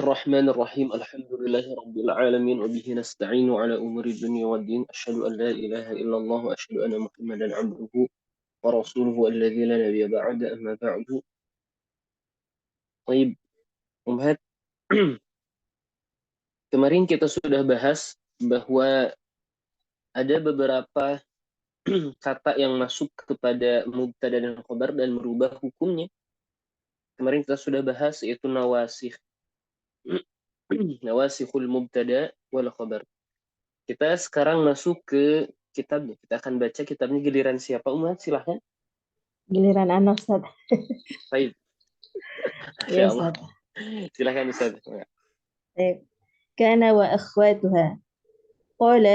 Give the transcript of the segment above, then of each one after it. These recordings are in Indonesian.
الرحمن الرحيم الحمد لله رب العالمين وبه نستعين على أمور الدنيا والدين أشهد أن لا إله إلا الله وأشهد أن محمدا عبده ورسوله الذي لا نبي بعد أما بعد. طيب Umhat, kemarin kita sudah bahas bahwa ada beberapa kata yang masuk kepada mubtada dan khobar dan merubah hukumnya. Kemarin kita sudah bahas yaitu nawasikh. Nawasikhul mubtada wal khobar. Kita sekarang masuk ke kitabnya. Kita akan baca kitabnya giliran siapa, Umat? Silahkan. Giliran Ana, Ustaz. Baik. Ya, Ustaz. Silahkan, Ustaz. كان وأخواتها قال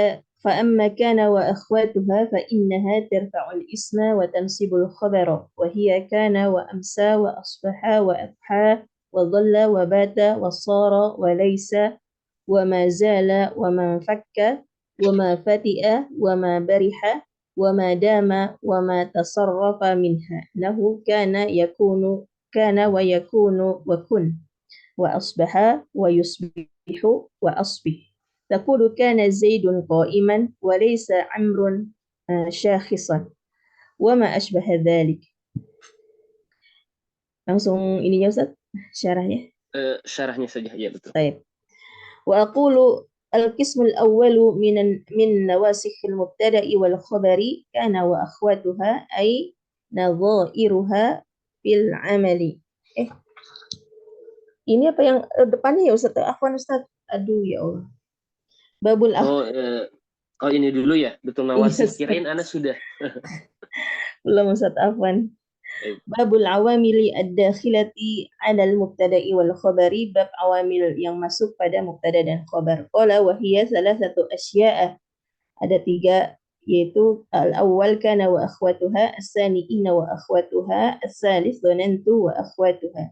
فأما كان وأخواتها فإنها ترفع الاسم وتنصب الخبر وهي كان وأمسى وأصبح وأضحى وظل وبات وصار وليس وما زال وما انفك وما فتئ وما برح وما دام وما تصرف منها له كان يكون كان ويكون وكن وأصبح ويصبح وأصبح تقول كان زيد قائما وليس عمرو شاخصا وما أشبه ذلك. Langsung ininya Ustaz, syarahnya. Syarahnya saja, ya betul. طيب. وأقول القسم الأول من نواسخ المبتدأ والخبر كان وأخواتها أي نظائرها في العمل. Ini apa yang depannya ya Ustaz? Afwan Ustaz. Aduh ya Allah. Babul Oh ini dulu ya, betul nawasih. Kirain Ana sudah. Belum Ustaz, afwan. Babul awamili ad-dakhilati 'ala al-mubtada'i wal khabari, bab awamil yang masuk pada mubtada dan khabar. Qala wa hiya salasatu asya'a. Ada 3, yaitu al-awwal kana wa akhwatuha, as-tsani inna wa akhwatuha, as-tsalits dhanantu wa akhwatuha.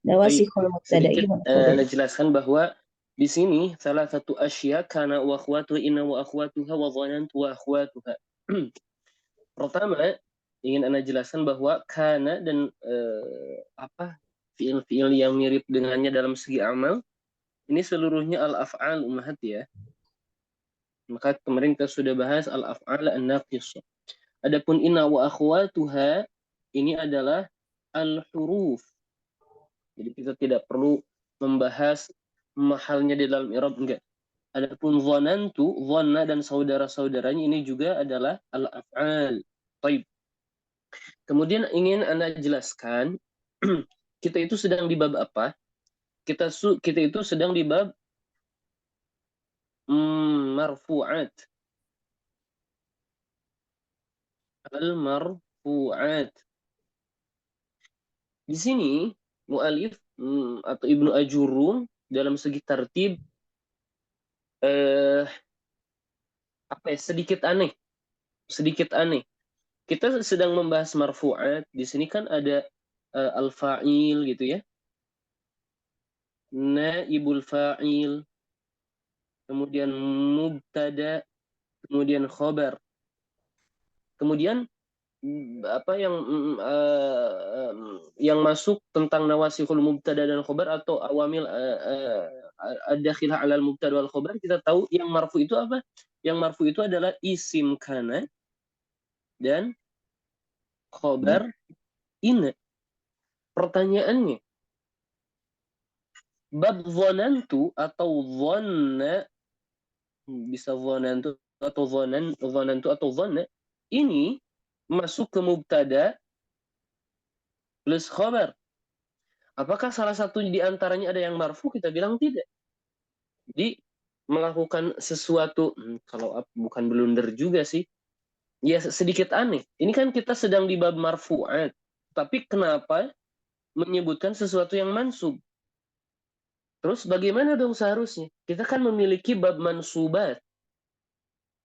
Nawasikhul mubtada'i wal khabari. Ana jelaskan bahwa di sini salah satu asya kana wa akhwatuha inna wa akhwatuha wa dhanantu wa akhwatuha. Pertama, ingin Ana jelaskan bahwa kana dan fiil-fiil yang mirip dengannya dalam segi amal ini seluruhnya al-af'al ummahat ya. Maka kemarin kita sudah bahas al-af'al an-naqisah. Adapun inna wa akhwatuha ini adalah al-huruf. Jadi kita tidak perlu membahas mahalnya di dalam i'rab, enggak. Adapun dhanantu, dhanna dan saudara-saudaranya ini juga adalah al-af'al. Baik. Kemudian ingin Anda jelaskan kita itu sedang di bab apa? Kita itu sedang di bab marfu'at. Al-marfu'at. Di sini mu'alif atau Ibnu Ajurum dalam segi tartib sedikit aneh. Kita sedang membahas marfu'at. Di sini kan ada al-fa'il gitu ya. Naibul fa'il. Kemudian mubtada, kemudian khobar. Kemudian apa yang masuk tentang nawasihul mubtada dan khobar atau awamil ad-dakhilah 'alal mubtada wal khobar, kita tahu yang marfu itu apa? Yang marfu itu adalah isim kana dan khobar inna. Pertanyaannya, bab dhanantu atau dhanna, bisa dhanantu atau dhanna, ini masuk ke mubtada plus khobar. Apakah salah satu di antaranya ada yang marfu? Kita bilang tidak. Jadi melakukan sesuatu, kalau bukan blunder juga sih, ya sedikit aneh. Ini kan kita sedang di bab marfu'at, tapi kenapa menyebutkan sesuatu yang mansub? Terus bagaimana dong seharusnya? Kita kan memiliki bab mansubat.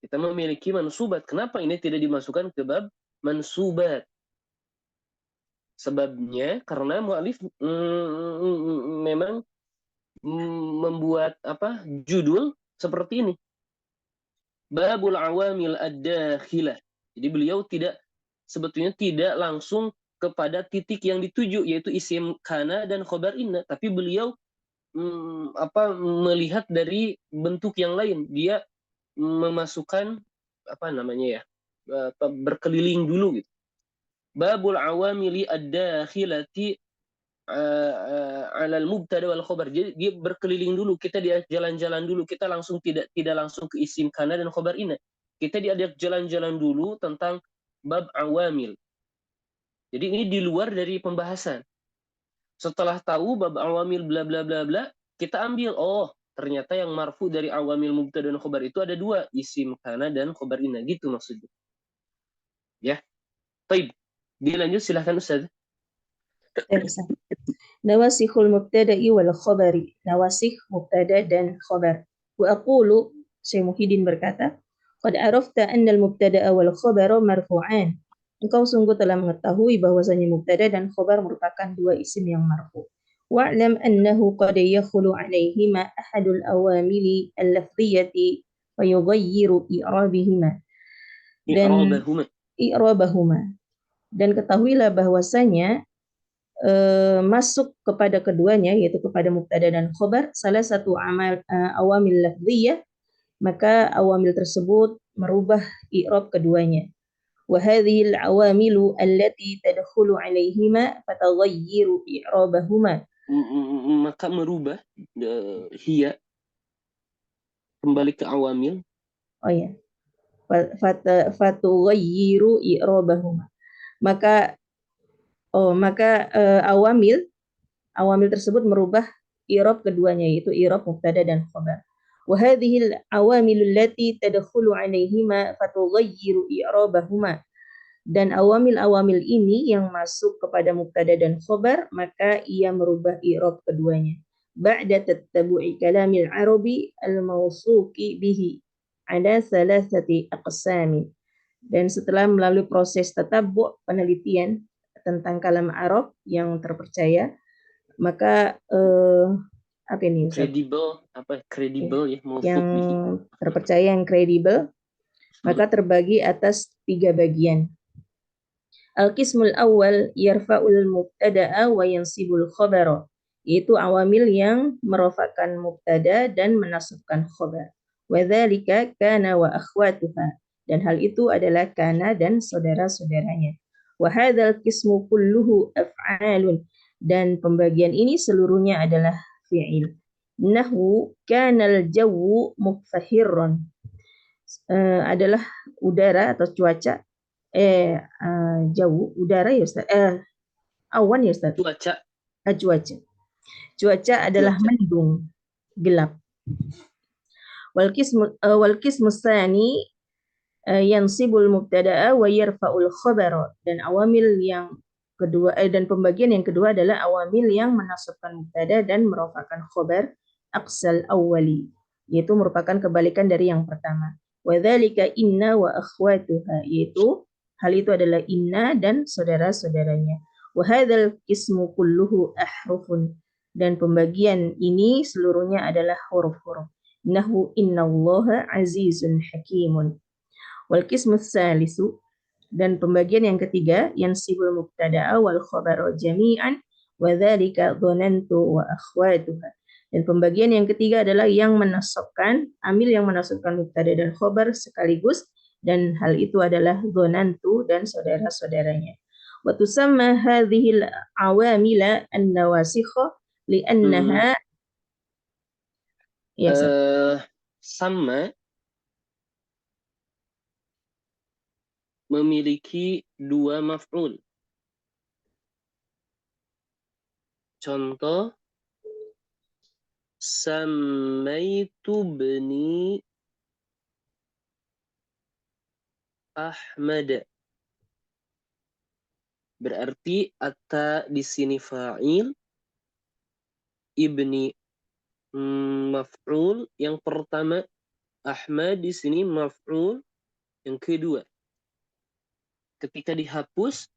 Kita memiliki mansubat. Kenapa ini tidak dimasukkan ke bab mansubat? Sebabnya karena mu'alif memang membuat judul seperti ini. Babul awamil ad-dakhilah. Jadi beliau sebetulnya tidak langsung kepada titik yang dituju, yaitu isim kana dan khobar inna, tapi beliau melihat dari bentuk yang lain. Dia memasukkan apa namanya ya, berkeliling dulu gitu. Babul awamili ad-dakhilati alal mubtada wal khabar. Jadi dia berkeliling dulu, kita dia jalan-jalan dulu, kita langsung tidak langsung ke isim kana dan khabar ina. Kita diajak jalan-jalan dulu tentang bab awamil. Jadi ini di luar dari pembahasan. Setelah tahu bab awamil bla bla bla bla, kita ambil, oh ternyata yang marfu dari awamil mubtada dan khabar itu ada dua, isim kana dan khabar ina, gitu maksudnya. Ya. Baik. Dilanjut silahkan Ustaz. Nawasikhul mubtada'i wal khabari. Nawasikh mubtada dan khabar. Wa aqulu, Syekh Muhyiddin berkata, qad arafta anna al-mubtada'a wal khabara marfu'an. Engkau sungguh telah mengetahui bahwasanya mubtada dan khabar merupakan dua isim yang marfu'. Wa'lam annahu qad yakhulu 'alaihima ahadul awamili al-lafdhiyyati wa yughayyiru i'rabihima. Dan i'rabahuma. Dan ketahuilah bahwasanya masuk kepada keduanya, yaitu kepada mubtada dan khobar, salah satu awamil lafziyah, maka awamil tersebut merubah i'rab keduanya. Wa hadhil awamilu allati tadkhulu 'alaihima fataghayyiru i'rabahuma. Maka merubah hiya kembali ke awamil. Oh ya. Fataghayyiru i'rabahuma. Maka awamil tersebut merubah i'rab keduanya, yaitu i'rab mubtada dan khabar. Wa hadhil awamilul lati tadkhulu 'alaihima fatughayyiru i'rabahuma. Dan awamil-awamil ini yang masuk kepada mubtada dan khabar, maka ia merubah i'rab keduanya. Ba'da tattabu'i kalamil arabi al-mawsuqi bihi ada salasati aqsami. Dan setelah melalui proses tatabbu' penelitian tentang kalam Arab yang terpercaya, maka apa ini Ustaz? Kredibel ya, yang terpercaya, yang kredibel, maka terbagi atas 3 bagian. Al-qismul awal yarfa'ul mubtada'a wa yansibul khabara, yaitu awamil yang merofakkan mubtada dan menasabkan khabar. Wa dzalika kana wa akhwatuha, dan hal itu adalah kana dan saudara-saudaranya. Wa hadzal qismu kulluhu af'alun, dan pembagian ini seluruhnya adalah fi'il. Nahu kanal jawu mufahirron, adalah udara atau cuaca, udara ya Ustaz, awan ya Ustaz. Cuaca adalah mendung, gelap. Wal qismu tsani yansibul mubtada'a wa yarfa'ul khabara, dan awamil yang kedua dan pembagian yang kedua adalah awamil yang menasabkan mubtada dan merofakkan khabar, aqsal awwali, yaitu merupakan kebalikan dari yang pertama. Wa dzalika inna wa akhwatuha, yaitu hal itu adalah inna dan saudara-saudaranya. Wa hadzal qismu kulluhu ahrufun, dan pembagian ini seluruhnya adalah huruf-huruf. Nahu innallaha azizun hakimun. Wal qismu tsalisu, dan pembagian yang ketiga, yansibul mubtada'a wal khabara jami'an wa dzalika dhanantu wa akhwatuha. Dan pembagian yang ketiga adalah yang menasabkan, amil yang menasabkan mubtada dan khabar sekaligus, dan hal itu adalah dhanantu dan saudara-saudaranya. Wa tusamma hadhil awamila an-nawasikha li'annaha sama memiliki dua maf'ul. Contoh, samaitu bani Ahmad. Berarti atta di sini fa'il, ibni maf'ul yang pertama, Ahmad di sini maf'ul yang kedua. Ketika dihapus,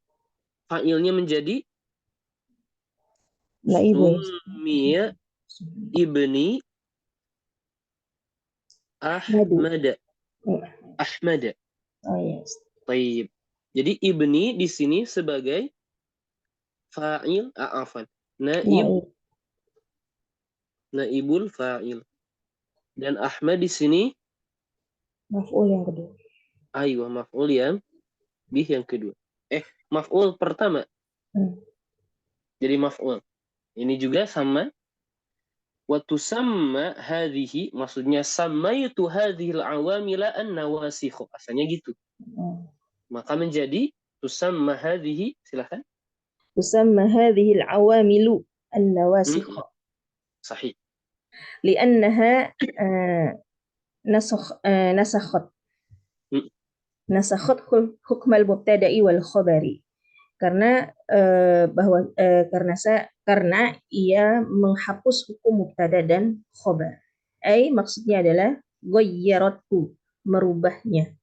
fa'ilnya menjadi Summiya ibni Ahmad. Oh yes. Baik. Jadi ibni di sini sebagai fa'il, naib naibul fa'il. Dan Ahmad di sini Maf'ul yang kedua. aywa maf'ul yang bih yang kedua. Maf'ul pertama jadi maf'ul. Ini juga sama. Wa tusamma hadhihi, maksudnya samaitu hadhil awamila an-nawasikh. Asalnya gitu. Maka menjadi tusamma hadhihi, silakan. Tusamma hadhihi al-awamilu an-nawasikh. Sahih. Li'annaha nasakhat. Nasakhat hukm al-mubtada'i wal khabari. Karena karena ia menghapus hukum mubtada dan khabar. Maksudnya adalah ghayyarathu, merubahnya.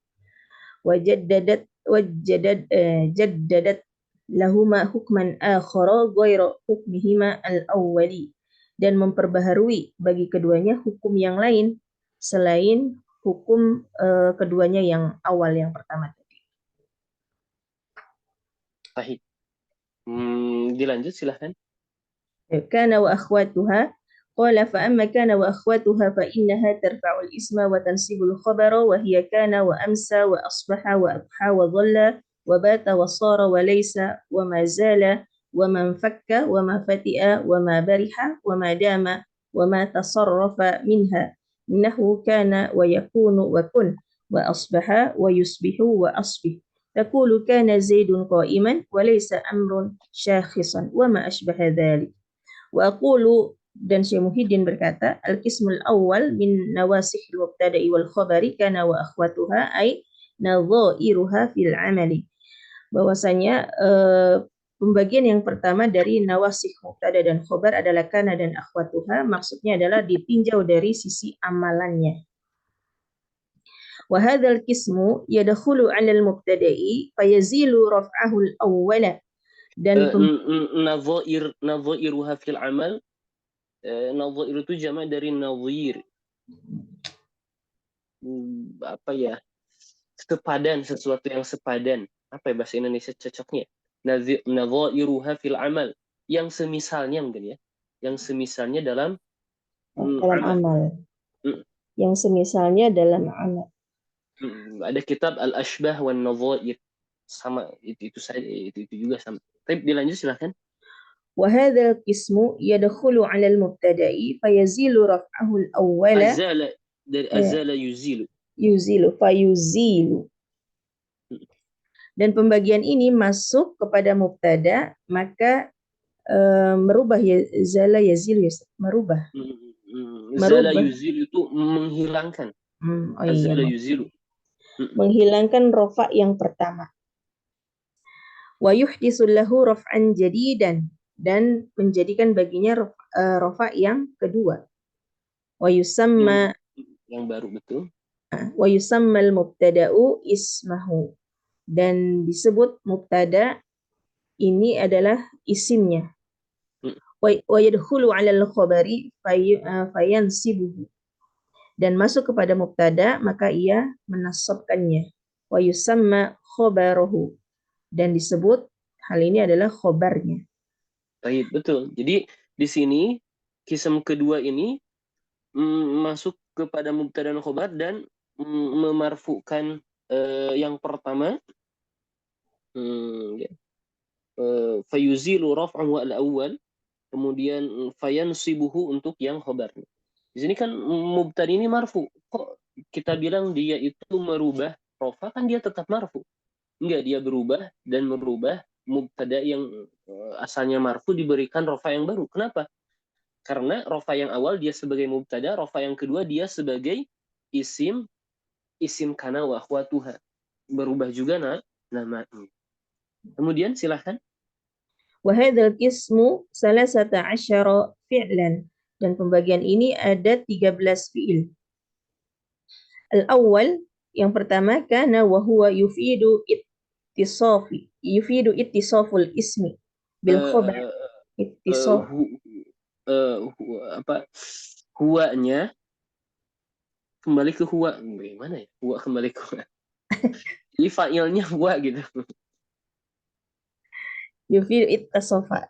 Jaddadat lahuma hukman akhara ghayra hukmihima al-awwali, dan memperbaharui bagi keduanya hukum yang lain selain hukum keduanya yang awal, yang pertama tadi. Sahih. Dilanjut silahkan. Kana wa akhwatuha. Qala fa amma kana wa akhwatuha fa innaha tarfa'u al-isma wa tansibu al-khabara wa hiya kana wa amsa wa asbaha wa adha wa dhalla wa bata wa sara wa laysa wa ma zala wa man fakka wa ma fati'a wa ma bariha wa ma dama wa ma tasarrafa minha innahu kana wa yakunu wa kun wa asbaha wa yusbihu wa asbih. تقول كان زيد قائما وليس أمر شاخصا وما أشبه ذلك. Wa aqulu, dan Syekh Muhyiddin berkata, al-qismul awal min nawasikhil mubtada'i wal khabari kana wa akhwatuha ay nadhairuha fil amali. Bahwasanya pembagian yang pertama dari nawasikh mubtada dan khabar adalah kana dan akhwatuha, maksudnya adalah ditinjau dari sisi amalannya. Wa hadzal qismu yadkhulu 'ala al-mubtada'i fayazilu raf'ahu al-awwala. Dan nadhairuha fil amal, nadhair itu jamak dari nadhir. Apa ya? Sepadan, sesuatu yang sepadan. Apa ya bahasa Indonesia cocoknya? Nadhairuha fil amal, yang semisalnya mungkin ya. Yang semisalnya dalam amal. Yang semisalnya dalam amal. Ada kitab Al-Ashbah wan Nadhair. Sama itu juga sama. Tapi dilanjut silahkan. Wa hadzal qismu yadkhulu 'ala al-mubtada'i fayazilu raf'ahu al-awwala. Azala, dari azala yuzilu. Fayuzilu. Dan pembagian ini masuk kepada mubtada, maka merubah zala yazilu, merubah. Zala yuzilu itu menghilangkan. Azala yuzilu. Menghilangkan rafa yang pertama. Wa yuhdisu lahu raf'an jadidan, dan menjadikan baginya rafa yang kedua. Wa yusamma, yang baru, betul. Wa yusamma al-mubtada'u ismahu, dan disebut mubtada ini adalah isimnya. Wa yadkhulu 'ala al-khabari fayansibuhu, dan masuk kepada mubtada maka ia menasabkannya. Wa yusamma khabaruhu, dan disebut hal ini adalah khobarnya. Baik, betul. Jadi di sini kisam kedua ini masuk kepada mubtada dan khobar dan memarfukan yang pertama, fayuzilu raf'ahu al-awwal, kemudian fayansibuhu untuk yang khobarnya. Di sini kan mubtada ini marfu. Kok kita bilang dia itu merubah rafa, kan dia tetap marfu. Enggak, dia berubah dan merubah mubtada yang asalnya marfu diberikan rafa yang baru. Kenapa? Karena rafa yang awal dia sebagai mubtada, rafa yang kedua dia sebagai isim kana wa akhwatuha. Berubah juga namanya. Kemudian silahkan. Wa hadzal qismu 13 fi'lan, dan pembagian ini ada 13 fi'il. Al-awwal, yang pertama, kana wa huwa yufidu ittisaful ismi bil khabar. Ittisaf. Huwanya kembali ke huwa. Gimana ya? Huwa kembali ke huwa. Jadi fa'ilnya huwa gitu. Yufidu ittisafa.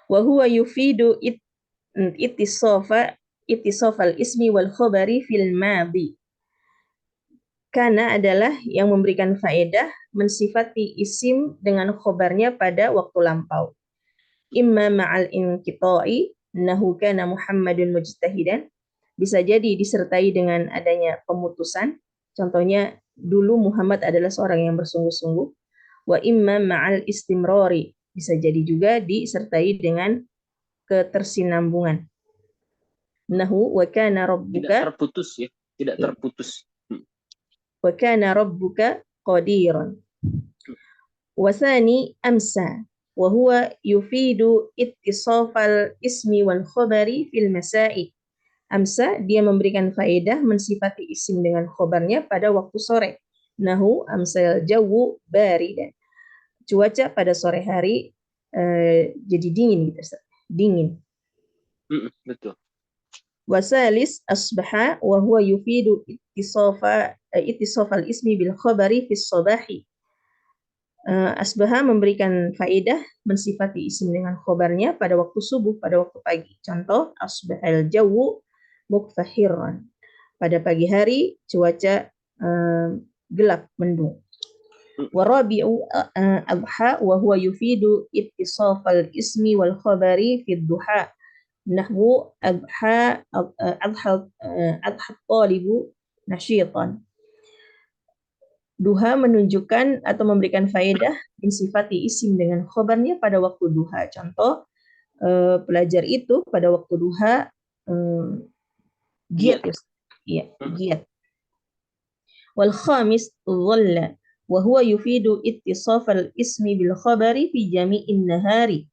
wa huwa yufidu ittisafal ismi wal khabari fil madi. Kana adalah yang memberikan faedah mensifati isim dengan khobarnya pada waktu lampau. Imma ma'al inqita'i nahu kana Muhammadun mujtahidan, bisa jadi disertai dengan adanya pemutusan, contohnya dulu Muhammad adalah seorang yang bersungguh-sungguh. Wa imma ma'al istimrari, bisa jadi juga disertai dengan ketersinambungan. Nahu wa kana Tidak rabbuka, terputus ya, tidak terputus. wa kana rabbuka qadiran. Wasani amsa wa huwa yufidu ittisafal ismi wal khabari fil masai. Amsa dia memberikan faedah mensifati isim dengan khobarnya pada waktu sore. Nahu amsal jawu baridan. Cuaca pada sore hari jadi dingin gitu. Dingin. Betul. Wasalis asbaha wa huwa yufidu ittisafal ismi bil khabari fis sabahi. Asbaha memberikan faedah mensifati isim dengan khobarnya pada waktu subuh, pada waktu pagi. Contoh, asbahal jawu mukfahiran. Pada pagi hari cuaca gelap mendung. Warabi'u adha wa huwa yufidu ittisafal ismi wal khabari fid duha. Nahwu adha talibu nasyitan. Duha menunjukkan atau memberikan faedah mensifati isim dengan khobarnya pada waktu duha. Contoh, pelajar itu pada waktu duha giat. Iya, giat. Wal khamis dhalla wa huwa yufidu ittisafal ismi bil khabari fi jami'in nahari.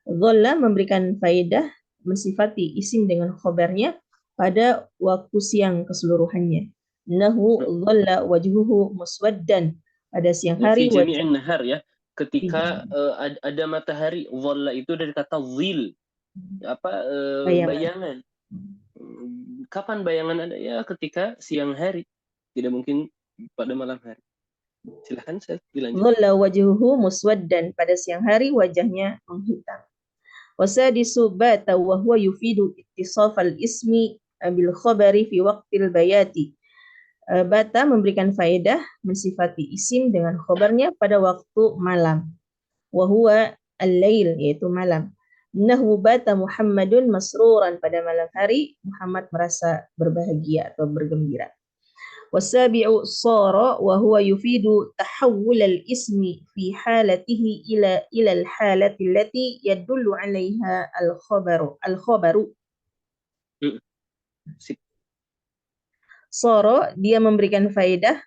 Dhalla memberikan faedah mensifati isim dengan khobarnya pada waktu siang keseluruhannya. Nahu dhalla wajhuhu muswaddan, pada siang hari fi jami'in nahar ya, ketika ada matahari. Dhalla itu dari kata zil, bayangan. Kapan bayangan ada? Ya ketika siang hari, tidak mungkin pada malam hari. Silahkan saya dilanjut. Dhalla wajhuhu muswaddan, pada siang hari wajahnya menghitam. Wasadisu bata wa huwa yufidu ittisafal ismi bil khabari fi waqtil bayati. Bata memberikan faedah mensifati isim dengan khobarnya pada waktu malam. Wa huwa al-lail, yaitu malam. Nahu bata Muhammadun masruran, pada malam hari Muhammad merasa berbahagia atau bergembira. Wasabi'u sara wa huwa yufidu tahawul al-ismi fi halatihi ila al-halati allati yadullu 'alaiha al-khabaru. Soro, dia memberikan faedah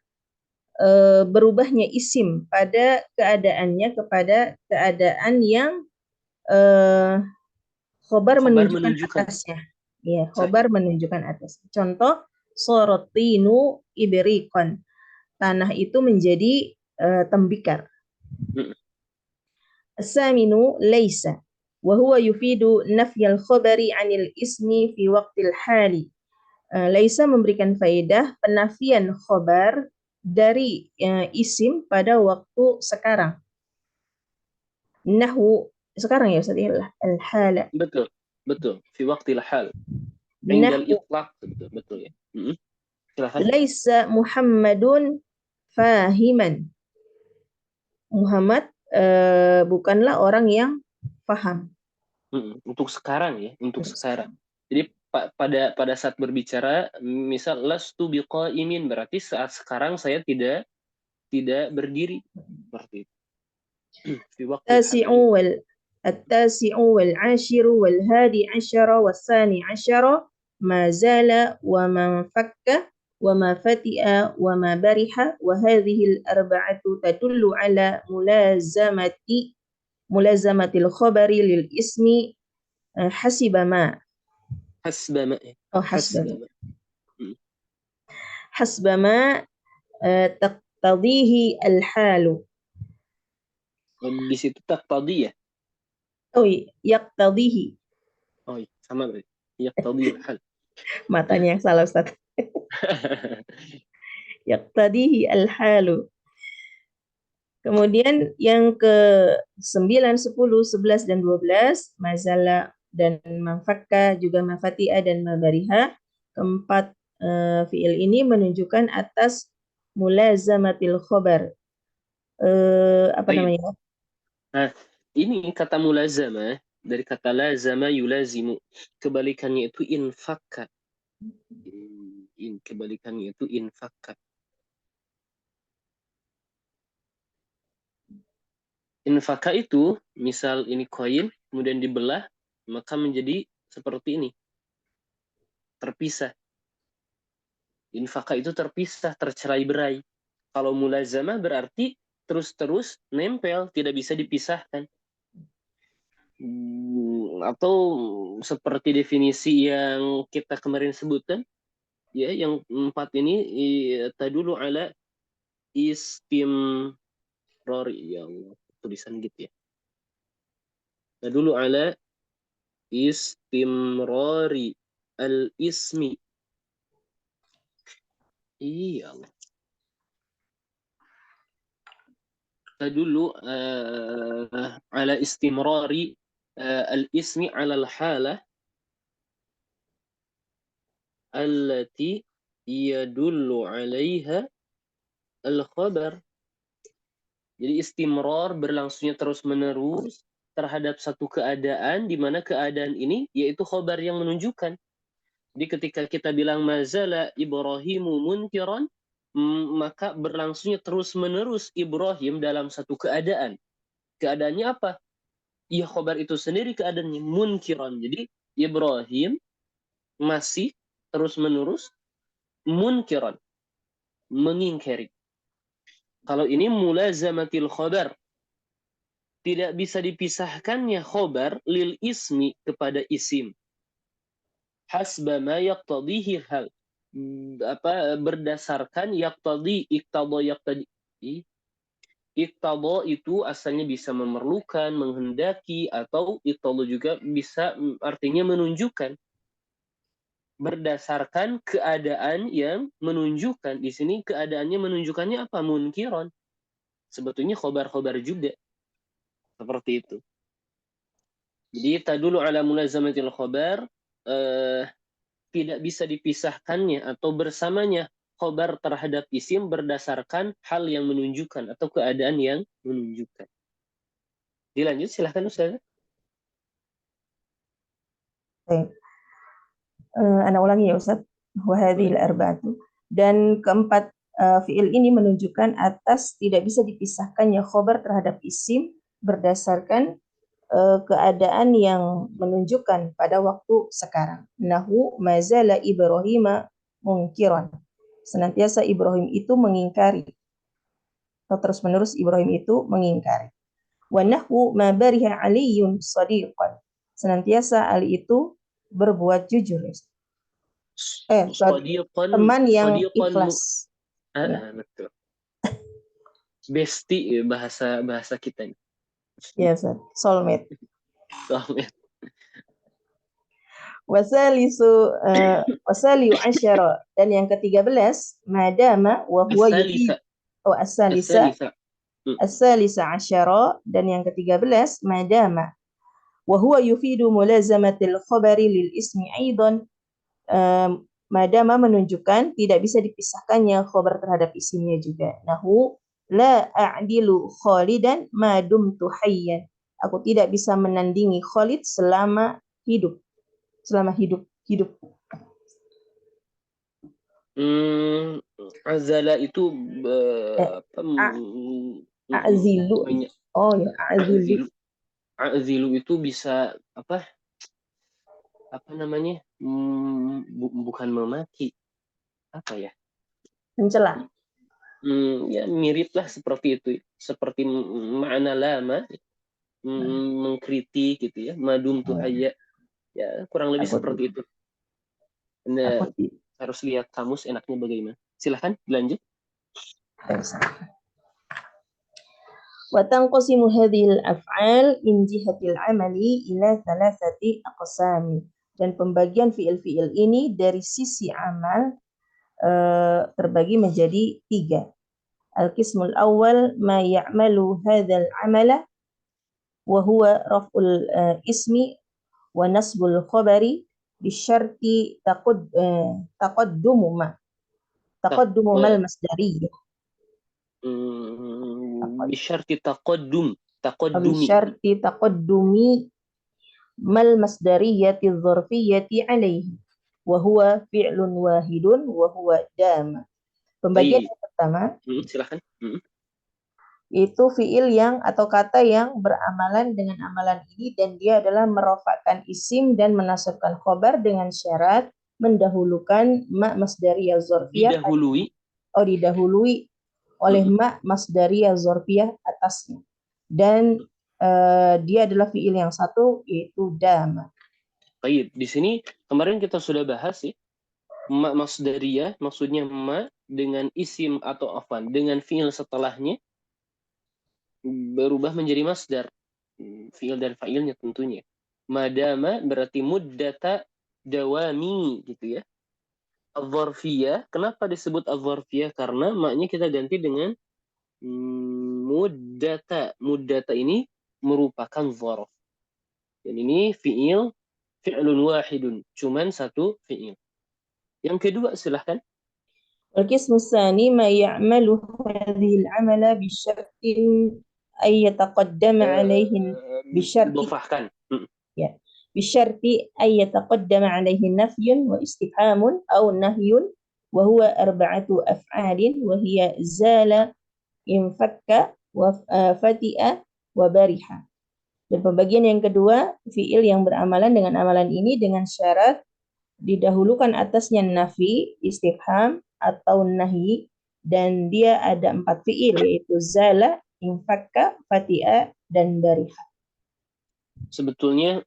berubahnya isim pada keadaannya kepada keadaan yang khobar menunjukkan atasnya. Ya, khobar menunjukkan atas. Contoh, sorotinu iberikon. Tanah itu menjadi tembikar. As-saminu laisa wa huwa yufidu nafyal khabari 'anil ismi fi waqtil hali. Laisa memberikan faedah penafian khobar dari isim pada waktu sekarang. Nahu, sekarang ya Ustaz, al-hala. Betul. Fi waqtil hal. Indal itlaq, betul ya. Silakan. Laisa Muhammadun fahiman. Muhammad bukanlah orang yang faham. Untuk sekarang ya, untuk sekarang. Jadi pada saat berbicara, misal lastu biqaimin, berarti saat sekarang saya tidak berdiri, seperti itu. التاسع والعاشر والهادي عشر والثاني عشر ما زال وما انفك وما فتئ وما برح. وهذه الأربعة تدل على ملازمة الخبر للاسم حسب ما تقتضيه الحال. Di situ taqtadi ya? Yaqtadihi. Sama berarti. Yaqtadihi al-hal. Matanya yang salah Ustaz. Yaqtadihi al-halu. Kemudian yang ke 9, 10, 11, dan 12, mazala dan manfakka, juga mafati'a dan mabariha. Keempat fi'il ini menunjukkan atas mulazamatil khobar. Apa Baik. namanya? Nah, ini kata mulazama dari kata lazama yulazimu. Kebalikannya itu infakka. Kebalikannya itu infakka. Infaka itu, misal ini koin, kemudian dibelah, maka menjadi seperti ini, terpisah. Infaka itu terpisah, tercerai-berai. Kalau mulazamah berarti terus-terus nempel, tidak bisa dipisahkan. Atau seperti definisi yang kita kemarin sebutkan, ya, yang 4 ini tadulu ala istimrari, ya Allah, tulisan gitu ya. Tadulu ala istimrari al-ismi. Iya Allah. Tadulu ala istimrari al-ismi ala al-halah allati yadullu alaiha al-khabar. Jadi istimrar berlangsungnya terus-menerus terhadap satu keadaan di mana keadaan ini yaitu khabar yang menunjukkan. Jadi ketika kita bilang mazala Ibrahimu munkiran, maka berlangsungnya terus-menerus Ibrahim dalam satu keadaan. Keadaannya apa? Ya khabar itu sendiri keadaannya munkiran. Jadi Ibrahim masih terus-menerus munkiran, mengingkari. Kalau ini mulazamatil khabar, tidak bisa dipisahkannya khobar lil ismi kepada isim hasba ma yaqtadihi hal, berdasarkan yaqtadi, iqtada itu asalnya bisa memerlukan, menghendaki, atau iqtada juga bisa artinya menunjukkan, berdasarkan keadaan yang menunjukkan. Di sini keadaannya menunjukkannya apa? Munkiron. Sebetulnya khobar-khobar juga seperti itu. Jadi tadulu ala mulazamatil khabar, tidak bisa dipisahkannya atau bersamanya khabar terhadap isim berdasarkan hal yang menunjukkan atau keadaan yang menunjukkan. Dilanjut silahkan Ustaz. Anak ulangi ya Ustaz. Wahadhil arba'atu. Dan keempat fiil ini menunjukkan atas tidak bisa dipisahkannya khobar terhadap isim berdasarkan keadaan yang menunjukkan pada waktu sekarang. Nahu mazala Ibrahim mungkiran. Senantiasa Ibrahim itu mengingkari. Atau terus menerus Ibrahim itu mengingkari. Wa nahu ma bariha aliyun sadiqan. Senantiasa Ali itu berbuat jujur. Teman yang ikhlas. Ya. Betul. Besti bahasa kita ini. Ya, soulmate. Soulmate. Wasaliu asyara, dan yang ke-13 madama wa huwa yufi as-salisa asyara, dan yang ke-13 madama wa huwa yufidu mulazamatil khabari lil ismi aidan. Madama menunjukkan tidak bisa dipisahkannya khabar terhadap isimnya juga. Nahu la a'dilu Khalidan ma dumtu hayyan. Aku tidak bisa menandingi Khalid selama hidup. Azala itu A'zilu. Oh ya, a'zilu. A'zilu itu bisa apa namanya? Bukan memaki. Apa ya? Mencela. Ya mirip lah seperti itu. Seperti makna lama, mengkritik gitu ya. Madum tuhaya. Ya, kurang lebih seperti itu. Anda harus lihat kamus enaknya bagaimana. Silahkan dilanjut. وتنقسم هذه الأفعال من جهة العمل إلى 3 أقسام. Dan pembagian fiil-fiil ini dari sisi amal terbagi menjadi 3. Al-qismul awal ma ya'malu hadzal amala wa huwa raf'ul ismi wa nasbul khabari bisyarti taqaddumu mal masdariyah. Bisyarti taqaddumi Bisyarti taqaddumi mal masdariyati dzarfiyati alaihi wa huwa fi'lun wahidun wa huwa dama. Pembagian yang pertama silakan. itu fi'il yang atau kata yang beramalan dengan amalan ini dan dia adalah merofakkan isim dan menasabkan khobar dengan syarat mendahulukan ma masdariyah dzarfiyah didahului oleh ma masdariyah dzarfiyah atasnya. Dan dia adalah fi'il yang satu yaitu dama. Baik, di sini kemarin kita sudah bahas ya. Ma masdariyah maksudnya ma dengan isim atau afan dengan fi'il setelahnya berubah menjadi masdar. Fi'il dan fa'ilnya tentunya. Madama berarti muddata dawami gitu ya. Al-Dharfiyah, kenapa disebut Al-Dharfiyah? Karena maknya kita ganti dengan muddata. Muddata ini merupakan dharf. Dan ini fi'lun wahidun. Cuman satu fi'il. Yang kedua silahkan. Al-qismu tsani ma ya'malu hadhihi al-amala bi syartin ay yataqaddama alaihi bi syarti Idhofahkan. ya bi syarti ay yataqaddama alaihi nafyun wa istifhamun aw nahyun wa huwa arba'atu af'alin wa hiya zala infakka wa fati'a wa bariha. Dan pembagian yang kedua, fi'il yang beramalan dengan amalan ini dengan syarat didahulukan atasnya nafi, istifham, atau nahi, dan dia ada 4 fi'il, yaitu zala, infakka, fati'a, dan bariha. Sebetulnya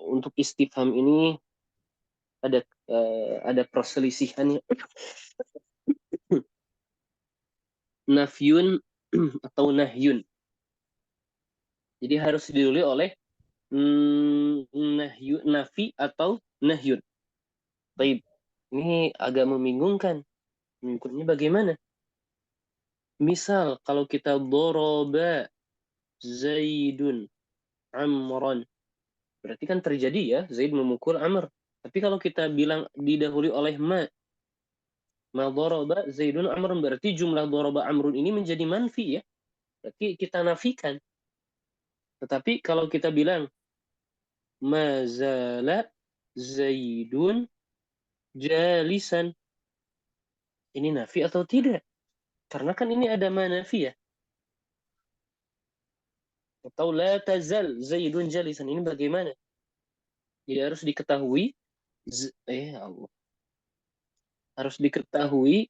untuk istifham ini ada perselisihannya. Nafyun atau nahyun. Jadi harus didahului oleh nafi atau nahyun. Baik, ini agak membingungkan. Mengikutnya bagaimana? Misal kalau kita doroba Zaidun Amran, berarti kan terjadi ya Zaid memukul Amr. Tapi kalau kita bilang didahului oleh ma doroba Zaidun Amrun, berarti jumlah doroba Amrun ini menjadi manfi ya. Berarti kita nafikan. Tetapi kalau kita bilang mazala Zaidun jalisan, ini nafi atau tidak? Karena kan ini ada manafi ya. Atau la tazal Zaidun jalisan, ini bagaimana? Jadi harus diketahui Allah. Harus diketahui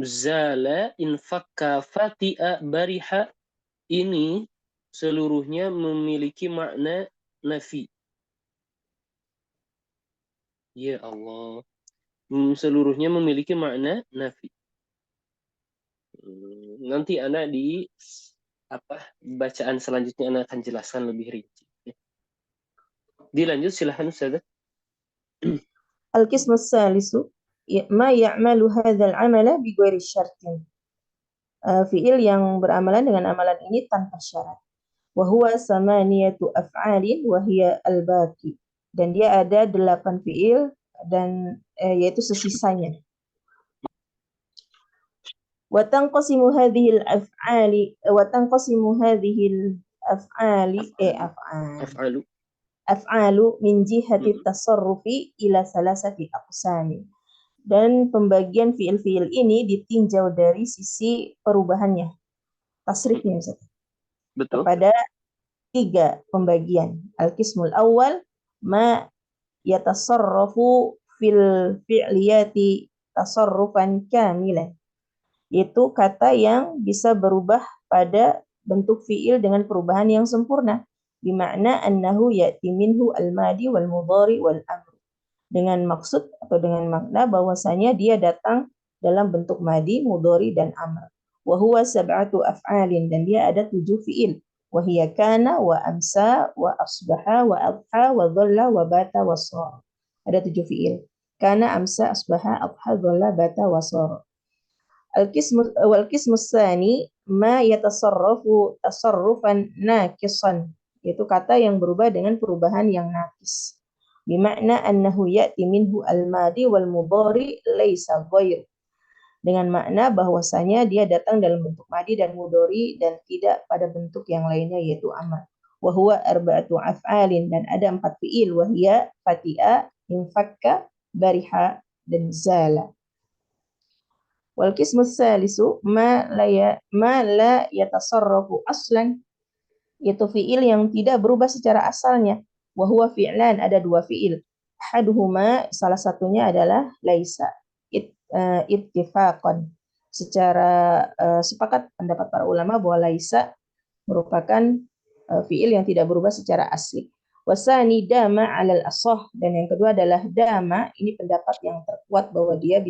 zala infakka fati'a bariha ini seluruhnya memiliki makna nafi. Ya Allah. Seluruhnya memiliki makna nafi. Nanti anak di bacaan selanjutnya anak akan jelaskan lebih rinci. Dilanjut silahkan Ustazah. Al-qismu tsalisu ma ya'malu hadzal amala bi ghairi syartin. Fi'il yang beramalan dengan amalan ini tanpa syarat. Wa huwa samaniyatu af'alin wa hiya al-baqi. Dan dia ada 8 fi'il dan yaitu sesisanya. Wa tanqasimu hadhihi al-af'ali af'alu min jihati tasarrufi ila salasati aqsami. Dan pembagian fi'il-fi'il ini ditinjau dari sisi perubahannya, tasrifnya Ustaz. Betul. Kepada 3 pembagian. Al-qismul awal ma yatasarrafu fil fi'liyati tasarrufan kamilan. Yaitu kata yang bisa berubah pada bentuk fi'il dengan perubahan yang sempurna. Bimakna annahu ya'ti minhu al-madi wal mudhari wal amr. Dengan maksud atau dengan makna bahwasanya dia datang dalam bentuk madi, mudhari, dan amr. Wa huwa sab'atu af'alin, dan dia ada 7 fi'il. Wa hiya kana wa amsa wa asbaha wa adha wa dhalla wa bata wa shara. Ada 7 fi'il. Kana, amsa, asbaha, adha, dhalla, bata wa shara. wal qismu tsani ma yatasarrafu tasarrufan naqisan, yaitu kata yang berubah dengan perubahan yang nakis. Bimakna annahu ya'ti minhu al-madi wal mudhari laisa ghair. Dengan makna bahwasanya dia datang dalam bentuk madi dan mudhari dan tidak pada bentuk yang lainnya yaitu amar. Wa huwa arba'atu af'alin, dan ada 4 fiil, wahia fati'a, infakka, bariha, dan zala. Wal qismu tsalisu ma la yatasarrafu aslan, yaitu fiil yang tidak berubah secara asalnya. Wa huwa fi'lan, ada 2 fiil. Ahaduhuma, salah satunya adalah laisa, ittifaqan, secara sepakat pendapat para ulama bahwa laisa merupakan fiil yang tidak berubah secara asli. Wasani dama alal asah, dan yang kedua adalah dama, ini pendapat yang terkuat bahwa dia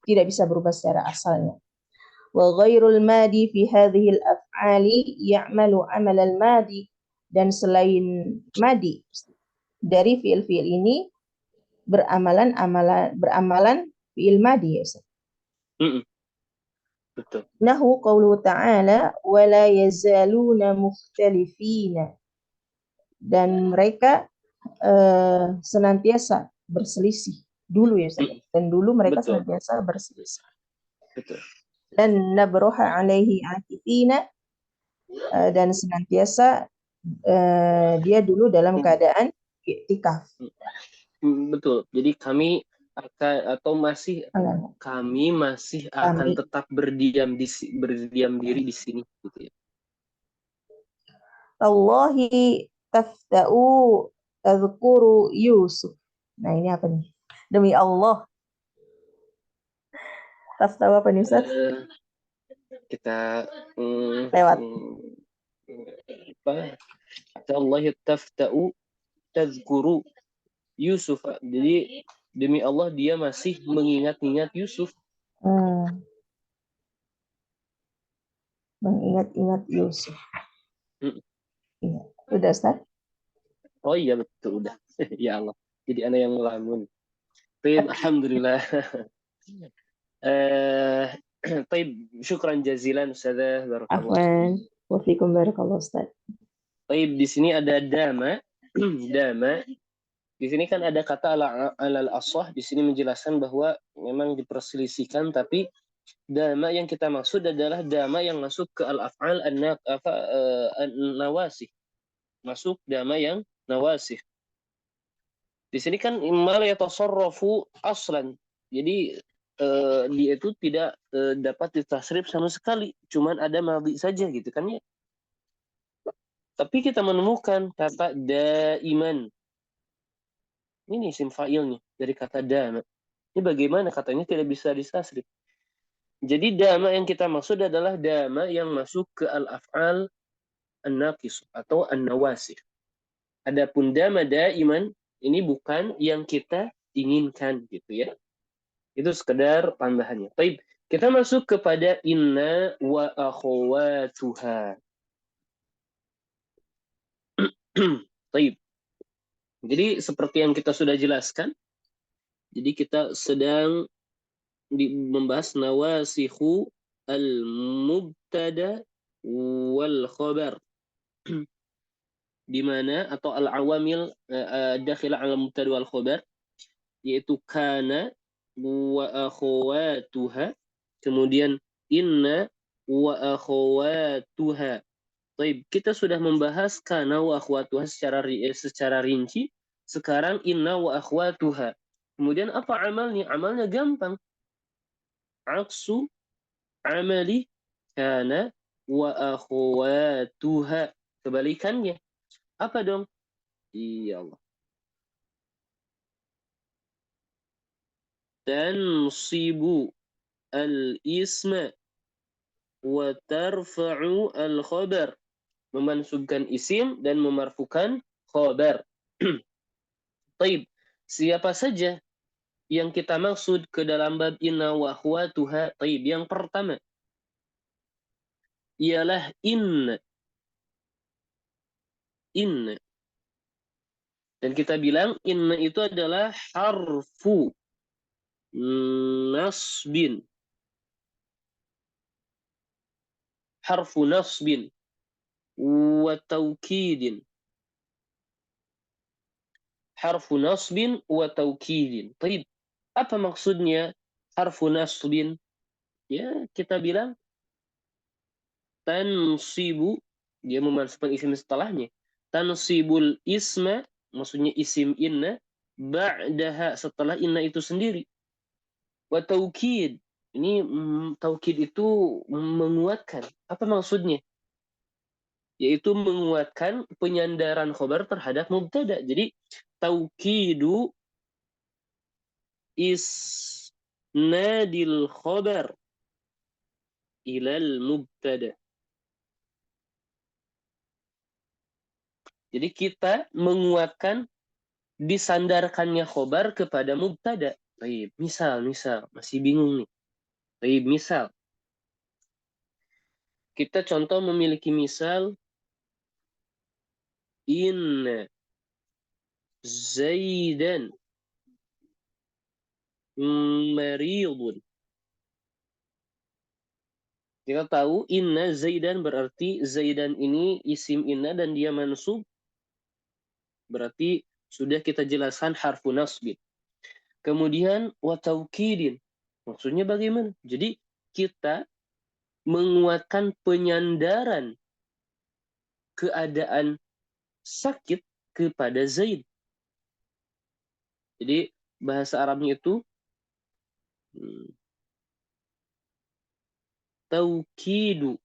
tidak bisa berubah secara asalnya. Wa ghairul madi fi hadhihi al-af'ali ya'malu 'amal al-madi, dan selain madi dari fiil-fiil ini beramalan fiil madi, ya Ustaz. Betul. Nahu qawluhu ta'ala wa la yazaluna mukhtalifina, dan mereka senantiasa berselisih dulu, ya Ustaz. Dan dulu mereka Betul. senantiasa berselisih. Betul. Dan nabroha alaihi akifina, dan senantiasa dia dulu dalam keadaan iktikaf. Betul. Jadi kami masih akan tetap berdiam diri di sini, gitu ya. Tallahi tafta'u tadhkuru Yusuf. Nah, ini apa nih? Demi Allah. Tafta'u apa nih, Ustaz? Kita lewat. Tallahi tafta'u tadhkuru Yusuf. Jadi demi Allah dia masih mengingat-ingat Yusuf. Mengingat-ingat Yusuf. Iya. Udah, Ustaz? Oh iya, betul, udah. Ya Allah. Jadi anak yang melamun. Baik, alhamdulillah. Baik, syukran jazilan Ustazah, barakallah. Afwan. Wa fikum barakallah, Ustaz. Baik, di sini ada dama. Dama. Di sini kan ada kata alal asah. Di sini menjelaskan bahwa memang diperselisihkan, tapi dama yang kita maksud adalah dama yang masuk ke al-af'al an-nawasih. Masuk dama yang nawasih. Di sini kan mal yatasarrafu aslan. Jadi dia itu tidak dapat ditasrif sama sekali. Cuman ada madhi saja, gitu kan ya. Tapi kita menemukan kata daiman. Ini isim fa'ilnya dari kata dama. Ini bagaimana katanya tidak bisa ditasrif. Jadi dama yang kita maksud adalah dama yang masuk ke al-af'al an-naqis atau an-nawasih. Adapun dama daiman ini bukan yang kita inginkan, gitu ya. Itu sekedar tambahannya. Baik, kita masuk kepada inna wa akhawatuha. Baik. Jadi seperti yang kita sudah jelaskan, jadi kita sedang membahas nawasihu al-mubtada wal khabar. Di mana atau al-awamil dakhila al-mubtada wal khabar, yaitu kana wa akhawatuha, kemudian inna wa akhawatuha. Baik, kita sudah membahas kana wa akhwatuha secara rinci. Sekarang inna wa akhwatuha. Kemudian apa amalnya? Amalnya gampang. Aksu amali kana wa akhwatuha. Kebalikannya. Apa dong? Iya Allah. Tansibu al-isma wa tarfa'u al-khabar. Memansubkan isim dan memarfukan khabar. Taib, siapa saja yang kita maksud ke dalam bab inna wa akhwatuha? Taib, yang pertama ialah inna. Inna. Dan kita bilang inna itu adalah harfu nasbin. harfu nasbin wa taukidin. Harfu nasbin wa taukidin. Baik, apa maksudnya harfu nasbin? Ya, kita bilang tansibu, dia memasukkan isim setelahnya. Tansibul isma, maksudnya isim inna, ba'daha, setelah inna itu sendiri. Wa taukid, ini taukid itu menguatkan. Apa maksudnya? Yaitu menguatkan penyandaran khobar terhadap mubtada. Jadi taukidu isnadil khobar ilal mubtada. Jadi kita menguatkan disandarkannya khobar kepada mubtada. Baik, misal, masih bingung nih. Baik, misal. Kita contoh memiliki misal inna Zaidan maridun. Kita tahu inna Zaidan berarti Zaidan ini isim inna dan dia mansub. Berarti sudah kita jelaskan harfu nasbin. Kemudian wa taukidin. Maksudnya bagaimana? Jadi kita menguatkan penyandaran keadaan sakit kepada Zaid. Jadi bahasa Arabnya itu taukidu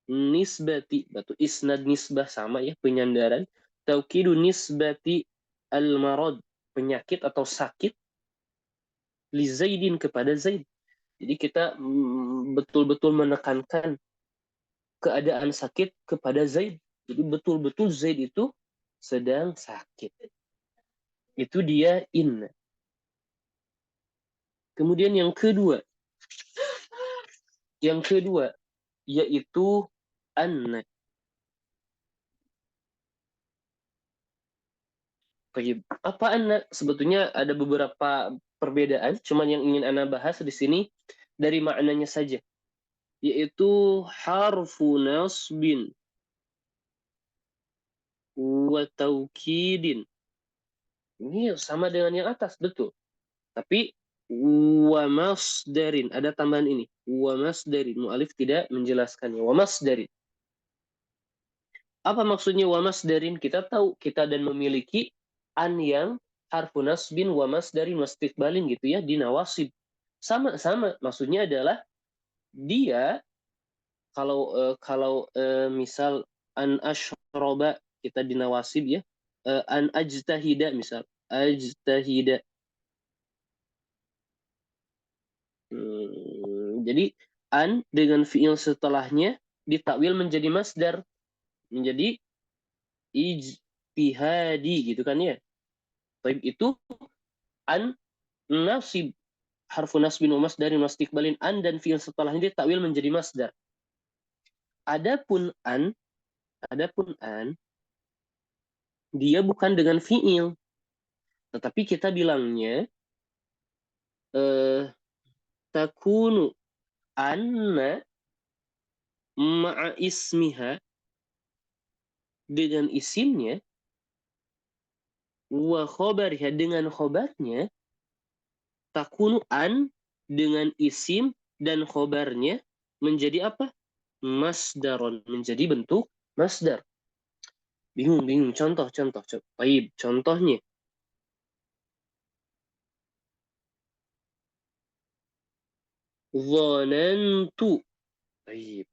nisbati, batu isnad nisbah sama ya, penyandaran. Taukidu nisbati al-marad, penyakit atau sakit, li Zaidin, kepada Zaid. Jadi kita betul-betul menekankan keadaan sakit kepada Zaid. Jadi betul-betul Zaid itu sedang sakit. Itu dia inna. Kemudian yang kedua yaitu anna. Apa anna? Sebetulnya ada beberapa perbedaan, cuman yang ingin ana bahas di sini dari maknanya saja, yaitu harfu nasbin wa taukidin. Ini sama dengan yang atas, betul. Tapi wa masdarin, ada tambahan ini. Wa masdarin, mu'alif tidak menjelaskannya. Wa masdarin. Apa maksudnya wa masdarin? Kita tahu, kita dan memiliki an yang harfu nasbin wa masdarin wastiqbalin gitu ya, di nawasib. Sama-sama, maksudnya adalah dia kalau misal an asyroba, kita di nawasib ya, an ajtahida misal, ajtahida. Jadi an dengan fiil setelahnya ditakwil menjadi masdar, menjadi ijtihadi gitu kan ya. Baik, itu an nasib, harfu nasbin wa masdarin wastiqbalin, an dan fiil setelahnya ditakwil menjadi masdar. Adapun an dia bukan dengan fiil, tetapi kita bilangnya takunu anna ma'a ismiha, dengan isimnya, wa khobariha, dengan khobarnya, takunu an dengan isim dan khobarnya menjadi apa? Masdaron, menjadi bentuk masdar. Bingung. Contoh. Baik, contohnya. Zonantu. Baik.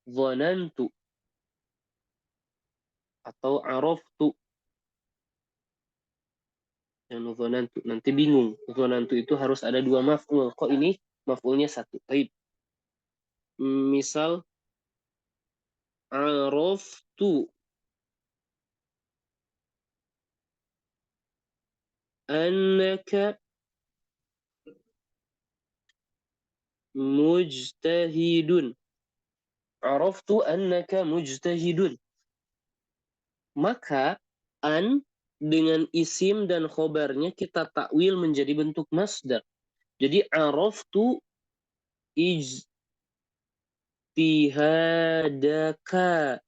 Zonantu. Atau araftu. Yang zonantu. Nanti bingung. Zonantu itu harus ada dua maf'ul. Kok ini maf'ulnya satu? Baik. Misal, araftu annaka mujtahidun. Araftu annaka mujtahidun. Maka an dengan isim dan khobarnya kita takwil menjadi bentuk masdar. Jadi araftu ijtihadaka.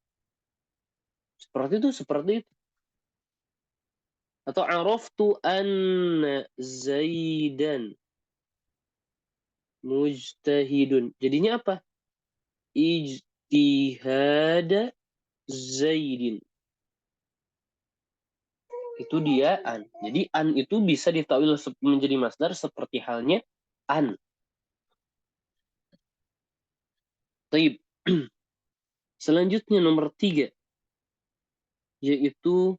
Seperti itu. Atau araftu anna Zaidan mujtahidun. Jadinya apa? Ijtihada Zaidin. Itu dia an. Jadi an itu bisa ditakwil menjadi masdar seperti halnya an. Taib. Selanjutnya nomor 3 yaitu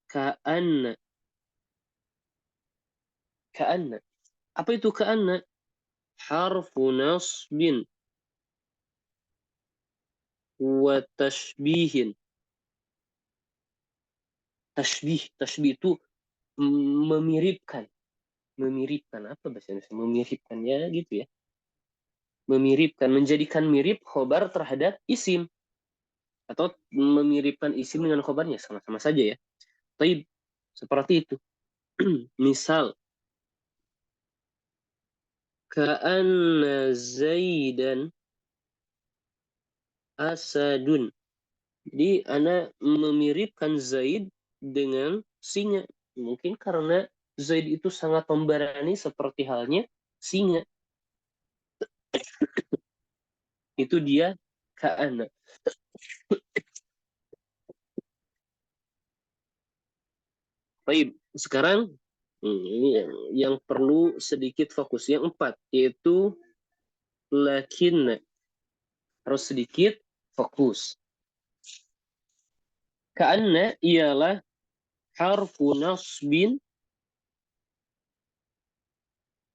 ka'anna. Ka'anna. Apa itu ka'anna? Harfu nasbin wa tashbihin. Tashbih itu memiripkan. Memiripkan apa bahasa Indonesia? Memiripkannya gitu ya. Memiripkan, menjadikan mirip khobar terhadap isim. Atau memiripkan isim dengan khobarnya. Sama-sama saja ya. Taib. Seperti itu. Misal. Ka'anna Zaidan asadun. Jadi ana memiripkan Zaid dengan singa. Mungkin karena Zaid itu sangat pemberani seperti halnya singa. Itu dia ka'ana. Baik, sekarang ini yang perlu sedikit fokus. Yang 4, yaitu lakinna. Harus sedikit fokus. Ka'anna ialah harfu nasbin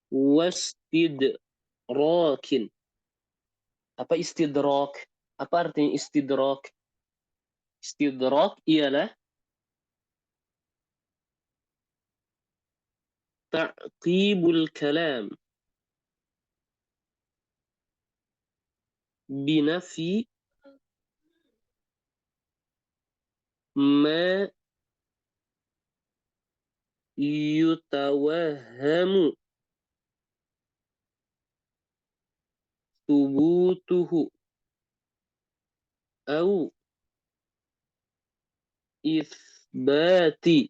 wastidrakin. Apa istidrak? Apa artinya istidrak? Istidrak ialah ta'qibul kalam binafi ma yutawahamu thubutuhu au ithbati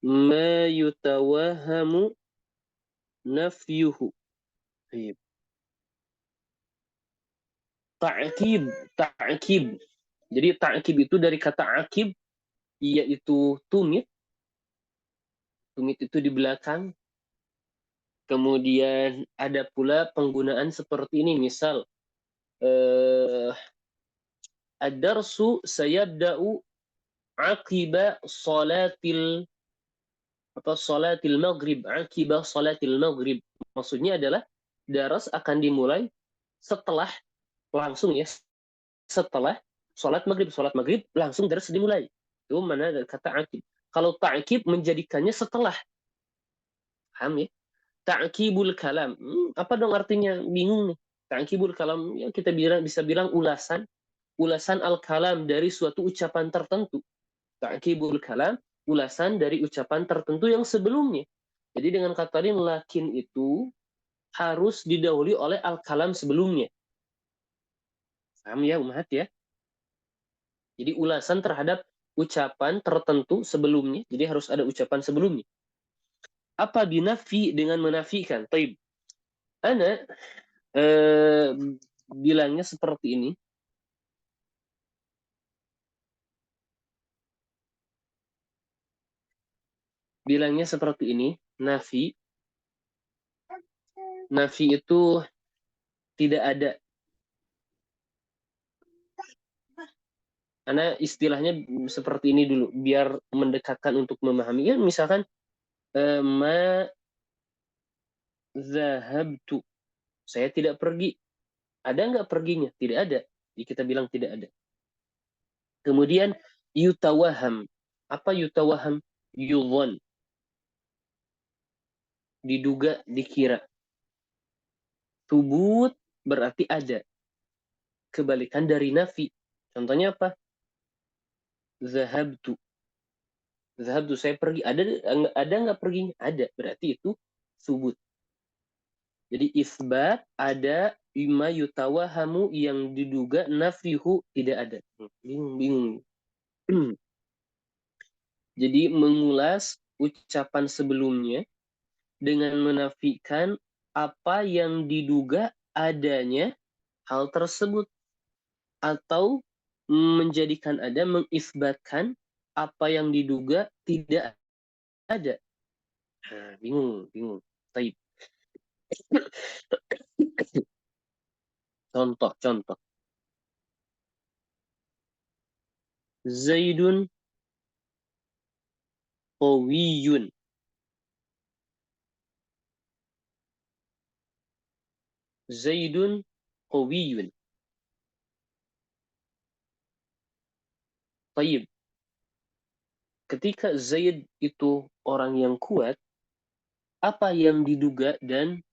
ma yutawahamu nafyuhu. Ta'kib. Jadi ta'kib itu dari kata akib, yaitu tumit. Tumit itu di belakang. Kemudian ada pula penggunaan seperti ini. Misal, ad-darsu sayabda'u aqiba salatil maghrib. Aqiba salatil maghrib. Maksudnya adalah daras akan dimulai setelah langsung ya. Setelah sholat maghrib langsung daras dimulai. Itu mana dari kata akib. Kalau ta'kib menjadikannya setelah. Paham ya? Ta'kibul kalam. Apa dong artinya? Bingung nih. Ta'kibul kalam, ya kita bisa bilang ulasan al-kalam dari suatu ucapan tertentu. Ta'kibul kalam, ulasan dari ucapan tertentu yang sebelumnya. Jadi dengan kata lain, lakin itu harus didahului oleh al-kalam sebelumnya. Paham ya, Umat ya? Jadi ulasan terhadap ucapan tertentu sebelumnya. Jadi harus ada ucapan sebelumnya. Apa binafi dengan menafikan? Taib. Ana bilangnya seperti ini. Bilangnya seperti ini. Nafi. Nafi itu tidak ada. Karena istilahnya seperti ini dulu. Biar mendekatkan untuk memahami. Ya, misalkan ma zahabtu. Saya tidak pergi. Ada nggak perginya? Tidak ada. Jadi kita bilang tidak ada. Kemudian yutawaham. Apa yutawaham? Yudhon. Diduga, dikira. Thubut berarti ada. Kebalikan dari nafi. Contohnya apa? Zahabtu. Zahabtu, saya pergi. Ada nggak perginya? Ada. Berarti itu thubut. Jadi isbat ada, ima yutawahamu yang diduga, nafyuhu tidak ada. Bingung. Jadi mengulas ucapan sebelumnya dengan menafikan apa yang diduga adanya hal tersebut, atau menjadikan ada, mengisbatkan apa yang diduga tidak ada. Nah, bingung. Taib. Contoh. Zaidun qawiyun. Zaidun qawiyun. Taib. Ketika Zaid itu orang yang kuat, apa yang diduga dan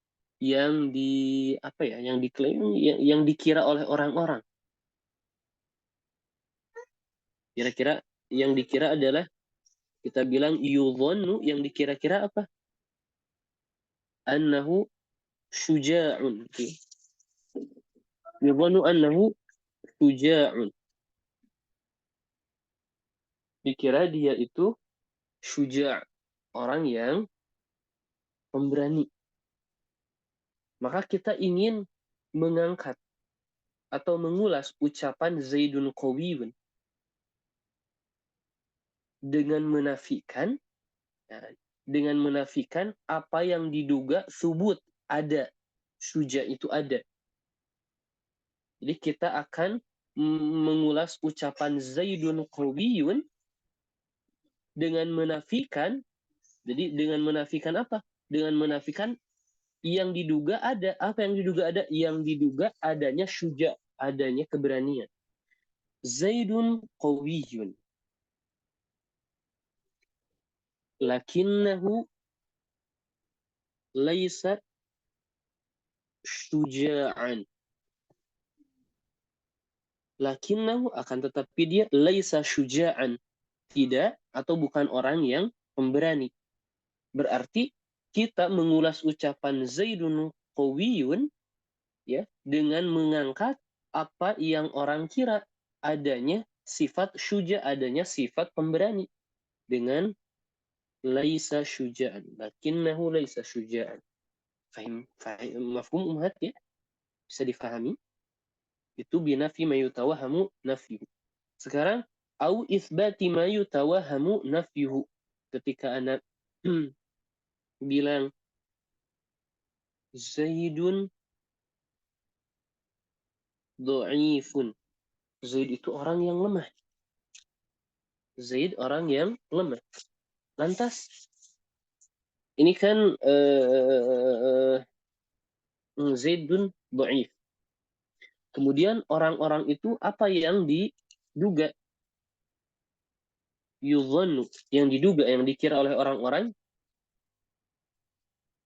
yang yang diklaim, yang dikira oleh orang-orang? Kira-kira yang dikira adalah, kita bilang yudhannu, yang dikira-kira apa? Annahu syuja'un. Yudhannu annahu syuja'un. Dikira dia itu syuja', orang yang pemberani. Maka kita ingin mengangkat atau mengulas ucapan Zaidun qawiyun dengan menafikan apa yang diduga subut ada, syuja' itu ada. Jadi kita akan mengulas ucapan Zaidun qawiyun dengan menafikan. Jadi dengan menafikan apa? Dengan menafikan yang diduga ada. Apa yang diduga ada? Yang diduga adanya syuja', adanya keberanian. Zaidun qawiyun. Lakinnahu laisa syuja'an. Lakinnahu, akan tetapi dia, laisa syuja'an, tidak atau bukan orang yang pemberani. Berarti kita mengulas ucapan Zaidun qawiyun ya dengan mengangkat apa yang orang kira adanya sifat syuja', adanya sifat pemberani, dengan laisa syuja'an, lakinnahu laisa syuja'an. Fahim mafhum umhat ya? Bisa difahami? Itu binafi ma yutawahamu nafyuhu. Sekarang au isbati ma yutawahamu nafyuhu. Ketika anak bilang Zaidun dhaifun. Zaid itu orang yang lemah. Zaid orang yang lemah. Lantas ini kan Zaidun dhaif. Kemudian orang-orang itu apa yang diduga? Yudhannu, yang diduga, yang dikira oleh orang-orang,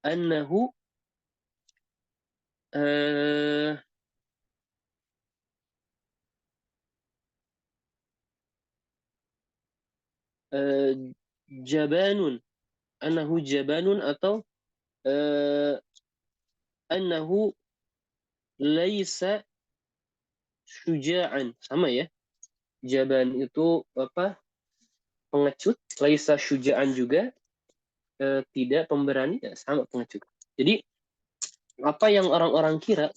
annahu jabanun, annahu jabanun, atau annahu laisa syuja'an. Sama ya, jaban itu apa, pengecut, laisa syuja'an juga tidak pemberani, ya, sama pengecut. Jadi apa yang orang-orang kira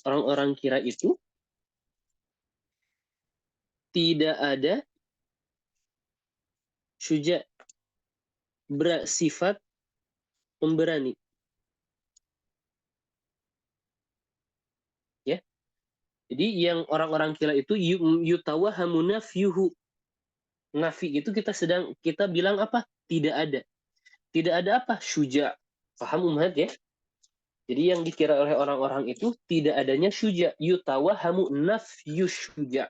itu tidak ada syuja', bersifat pemberani. Ya. Jadi yang orang-orang kira itu yutawahamu nafyuhu. Nafi itu kita bilang apa? Tidak ada. Tidak ada apa? Syuja'. Paham umat ya? Jadi yang dikira oleh orang-orang itu tidak adanya syuja'. Yutawahamu nafyu syuja'.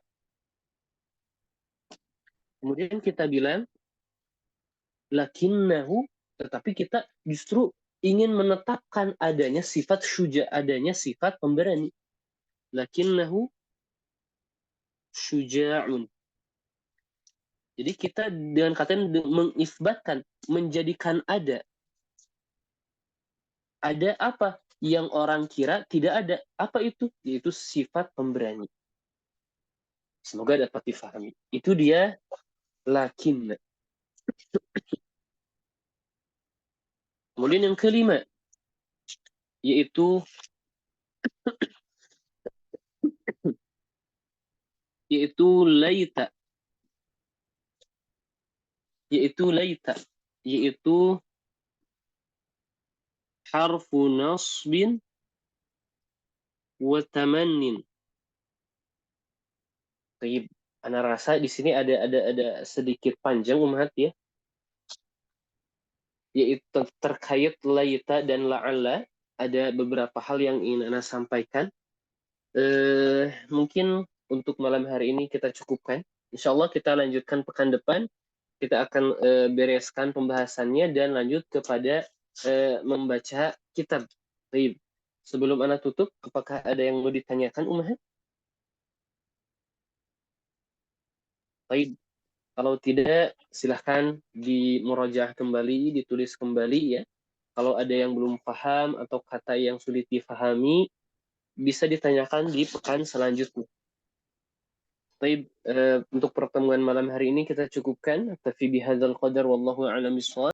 Kemudian kita bilang lakinnahu, tetapi kita justru ingin menetapkan adanya sifat syuja', adanya sifat pemberani. Lakinnahu syuja'un. Jadi kita dengan kata mengisbatkan, menjadikan ada. Ada apa? yang orang kira tidak ada. Apa itu? Yaitu sifat pemberani. Semoga dapat difahami. Itu dia lakin. Kemudian yang kelima, yaitu laita, yaitu harfu nasbin wa tamannin. Baik, ana rasa di sini ada sedikit panjang umat ya, yaitu terkait laita dan la'alla. Ada beberapa hal yang ingin ana sampaikan. Mungkin untuk malam hari ini kita cukupkan. Insya Allah kita lanjutkan pekan depan. Kita akan bereskan pembahasannya dan lanjut kepada membaca kitab. Baik. Sebelum ana tutup, apakah ada yang mau ditanyakan, Ummahat? Baik. Kalau tidak, silahkan dimurajaah kembali, ditulis kembali ya. Kalau ada yang belum paham atau kata yang sulit difahami, bisa ditanyakan di pekan selanjutnya. Baik, untuk pertemuan malam hari ini kita cukupkan. Tafi bihadzal qadar wallahu a'lam bishawab.